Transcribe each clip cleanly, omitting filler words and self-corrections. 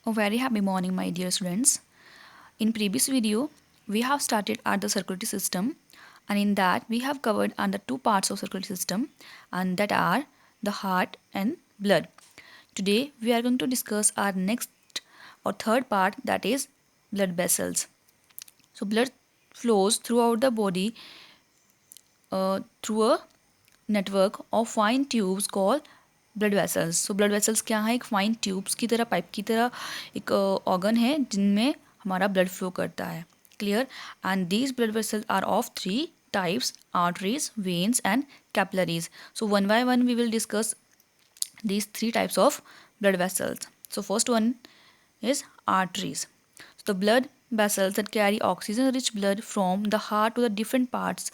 A very happy morning, my dear students. In previous video, we have started at the circulatory system, and in that we have covered under two parts of circulatory system, and that are the heart and blood. Today we are going to discuss our next or third part, that is blood vessels. So blood flows throughout the body through a network of fine tubes called blood vessels. So blood vessels क्या है? एक fine tubes की तरह, pipe की तरह एक organ है जिनमें हमारा ब्लड फ्लो करता है. Clear? And these blood vessels are of three types: arteries, veins and capillaries. So one by one we will discuss these three types of blood vessels. So first one is arteries. So the blood vessels that carry oxygen rich blood from the heart to the different parts,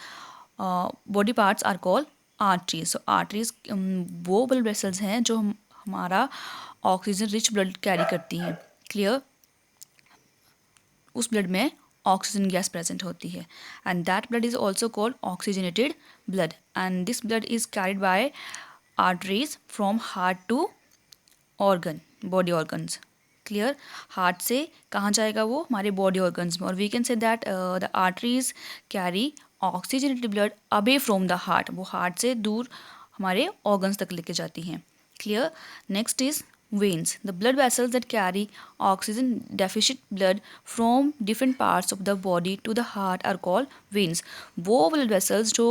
body parts, are called arteries. So arteries वो blood vessels हैं जो हमारा oxygen rich blood carry करती हैं. Clear? उस blood में oxygen gas present होती है, and that blood is also called oxygenated blood, and this blood is carried by arteries from heart to organ, body organs. Clear? Heart से कहाँ जाएगा? वो हमारे बॉडी ऑर्गन्स में. और we can say that the arteries carry oxygenated blood away from the heart. वो heart से दूर हमारे ऑर्गन्स तक लेके जाती हैं. Clear? Next is veins. The blood vessels that carry oxygen deficient blood from different parts of the body to the heart are called veins. वो blood vessels जो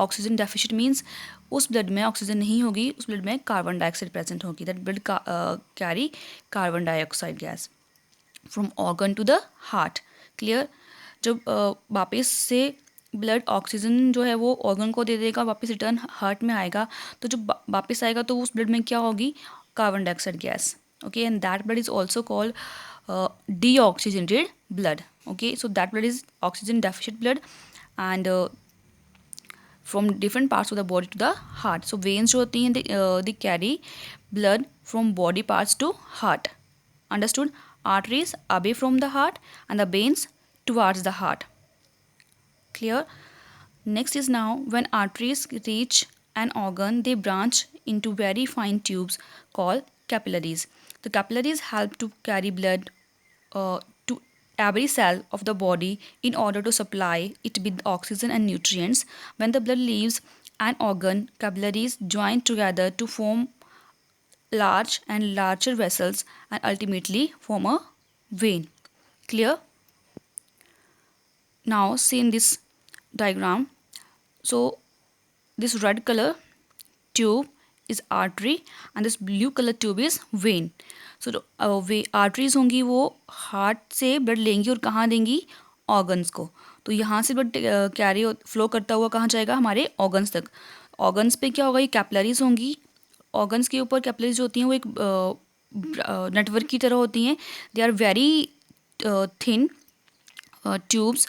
ऑक्सीजन डेफिशिएंट मीन्स उस ब्लड में oxygen नहीं होगी, उस blood में carbon dioxide present होगी. That blood carry carbon dioxide gas from organ to the heart. Clear? जब वापस से ब्लड ऑक्सीजन जो है वो ऑर्गन को दे देगा, वापस रिटर्न हार्ट में आएगा, तो जब वापस आएगा तो उस ब्लड में क्या होगी? Carbon dioxide gas. Okay, and that blood is also called deoxygenated blood. Okay, so that blood is oxygen deficient blood and from different parts of the body to the heart. So veins जो होती हैं they carry blood from body parts to heart. Understood? Arteries away from the heart and the veins towards the heart. Clear? Next is now when arteries reach an organ, they branch into very fine tubes called capillaries. The capillaries help to carry blood to every cell of the body in order to supply it with oxygen and nutrients. When the blood leaves an organ, capillaries join together to form large and larger vessels and ultimately form a vein. Clear? Now see in this diagram. So this red color tube is artery and this blue color tube is vein. So way arteries होंगी वो heart से blood लेंगी और कहाँ देंगी? Organs को. तो यहाँ से ब्लड कैरी फ्लो करता हुआ कहाँ जाएगा? हमारे ऑर्गन्स तक. ऑर्गन्स पे क्या होगा? ये कैपिलरीज होंगी. ऑर्गन्स के ऊपर कैपिलरीज होती हैं, वो एक नेटवर्क की तरह होती हैं. They are very thin tubes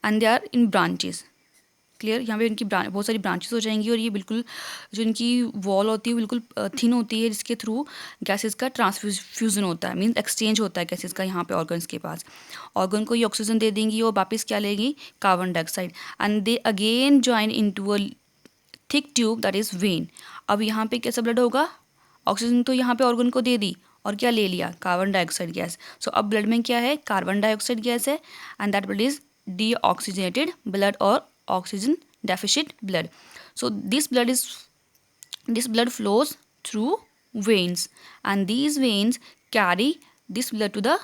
and they are in branches. Clear? यहाँ पे इनकी बहुत सारी ब्रांचेस हो जाएंगी और ये बिल्कुल जो इनकी वॉल होती है बिल्कुल थिन होती है, जिसके थ्रू गैसेस का ट्रांसफ्यूजन होता है, मीन्स एक्सचेंज होता है गैसेस का यहाँ पे ऑर्गन्स के पास. ऑर्गन को ये ऑक्सीजन दे देंगी और वापस क्या लेंगी? Carbon dioxide. And they again join into a thick tube that is when. अब यहाँ पे कैसा ब्लड होगा? ऑक्सीजन तो यहाँ पे ऑर्गन को दे दी और क्या ले लिया? Carbon dioxide gas. सो अब ब्लड में क्या है? कार्बन डाइऑक्साइड गैस है and that blood is deoxygenated blood और oxygen deficient blood. So this blood flows through veins and these veins carry this blood to the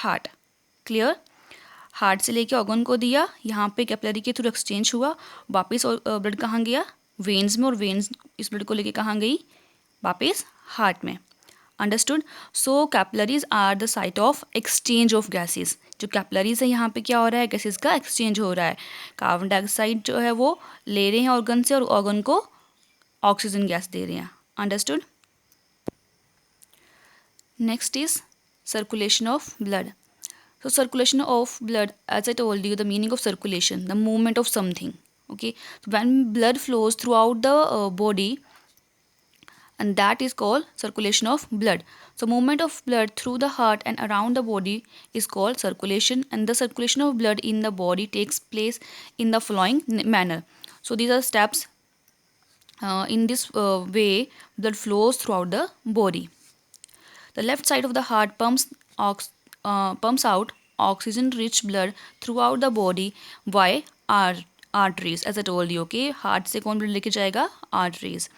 heart. Clear? Heart से लेके organ को दिया, यहाँ पे कैपिलरी के through exchange हुआ, वापस ब्लड कहाँ गया? वेन्स में, और वेन्स इस ब्लड को लेके कहाँ गई? वापस हार्ट में. Understood? So capillaries are the site of exchange of gases. जो कैपिलरीज है यहाँ पे क्या हो रहा है? गैसेस का एक्सचेंज हो रहा है. कार्बन डाइऑक्साइड जो है वो ले रहे हैं ऑर्गन से और ऑर्गन को ऑक्सीजन गैस दे रहे हैं. Understood? Next is circulation of blood. So circulation of blood, as I told you, the meaning of circulation, the movement of something. Okay, so when blood flows throughout the body, and that is called circulation of blood. So movement of blood through the heart and around the body is called circulation, and the circulation of blood in the body takes place in the following manner. So these are steps. In this way blood flows throughout the body. The left side of the heart pumps out oxygen-rich blood throughout the body by arteries. As I told you, okay, heart से कौन blood लेके जाएगा? Arteries.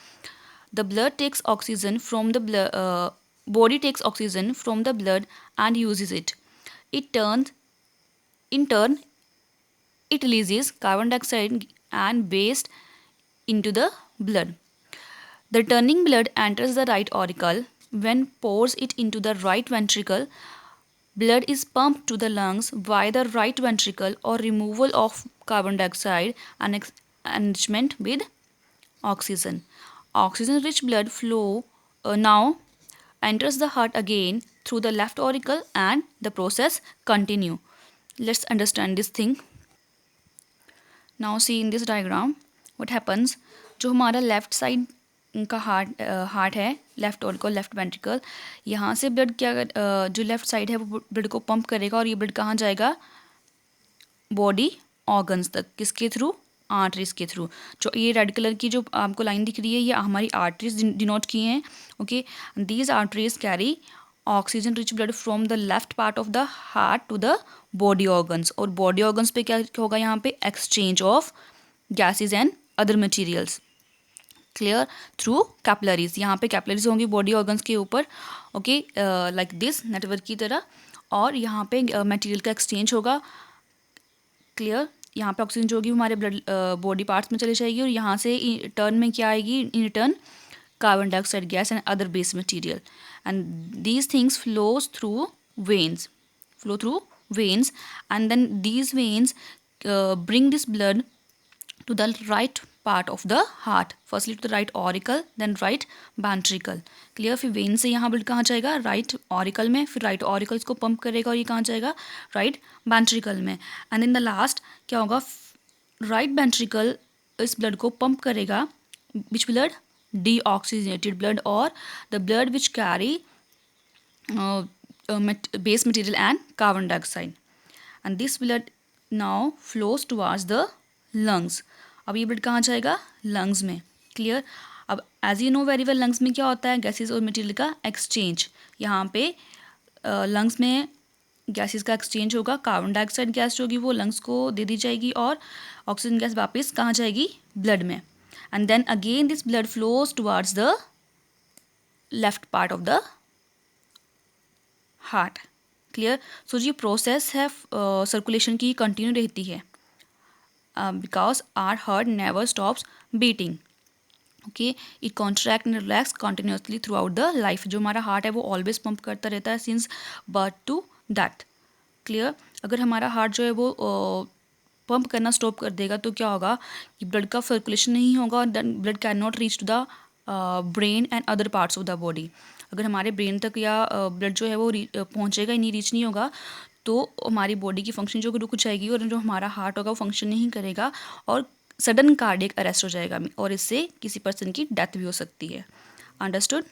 The blood takes oxygen from the blood. Body takes oxygen from the blood and uses it. In turn, it releases carbon dioxide and waste into the blood. The turning blood enters the right auricle. When pours it into the right ventricle, blood is pumped to the lungs via the right ventricle or removal of carbon dioxide and enrichment with oxygen. Oxygen-rich blood flow now enters the heart again through the left auricle and the process continue. Let's understand this thing. Now see in this diagram what happens. जो हमारा left side का heart है, left auricle, left ventricle, यहाँ से blood जो left side है वो blood को पंप करेगा और ये ब्लड कहाँ जाएगा? बॉडी ऑर्गन्स तक. किसके थ्रू? आर्टरीज के थ्रू. जो ये रेड कलर की जो आपको लाइन दिख रही है ये हमारी आर्टरीज डिनोट की हैं. Okay, these arteries carry oxygen rich blood from the left part of the heart to the body organs. और बॉडी ऑर्गन्स पे क्या होगा? यहाँ पे exchange of gases and other materials. Clear? Through capillaries. यहाँ पे कैपिलरीज होंगी बॉडी ऑर्गन्स के ऊपर. ओके, लाइक दिस नेटवर्क की तरह. और यहाँ पे मटेरियल का एक्सचेंज होगा. क्लियर? यहाँ पे ऑक्सीजन जो होगी हमारे ब्लड बॉडी पार्ट्स में चली जाएगी और यहाँ से टर्न में क्या आएगी? In return carbon dioxide gas and other base material, and these things flow through veins, and then these veins bring this blood to the right part of the heart, firstly to the right auricle, then right ventricle. Clear? फिर when से यहाँ blood कहाँ जाएगा? Right auricle में. फिर right auricle इसको pump करेगा और ये कहाँ जाएगा? राइट वेंट्रिकल में. एंड इन द लास्ट क्या होगा? राइट वेंट्रिकल इस ब्लड को पंप करेगा. Which blood? Deoxygenated blood, or the blood which carry base material and carbon dioxide, and this blood now flows towards the lungs. अब ये blood कहाँ जाएगा? Lungs में. क्लियर? अब as you know very well lungs में क्या होता है? गैसेस और मटेरियल का एक्सचेंज. यहाँ पे लंग्स में गैसेस का एक्सचेंज होगा. कार्बन डाइऑक्साइड गैस जो होगी वो लंग्स को दे दी जाएगी और ऑक्सीजन गैस वापस कहाँ जाएगी? ब्लड में. And then again this blood flows towards the left part of the heart. Clear? So ये process है circulation की continue रहती है because our heart never stops beating. Okay, it contract and relax continuously throughout the life. जो हमारा heart है वो always pump करता रहता है since birth to death. Clear? अगर हमारा heart जो है वो पंप करना स्टॉप कर देगा तो क्या होगा? कि ब्लड का सर्कुलेशन नहीं होगा और then blood can not reach to the brain and other parts of the body. अगर हमारे ब्रेन तक या ब्लड जो है वो पहुंचेगा ही नहीं, रीच नहीं होगा, तो हमारी बॉडी की फंक्शन जो रुक जाएगी और जो हमारा हार्ट होगा वो फंक्शन नहीं करेगा और सडन कार्डियक अरेस्ट हो जाएगा और इससे किसी पर्सन की डेथ भी हो सकती है. अंडरस्टूड?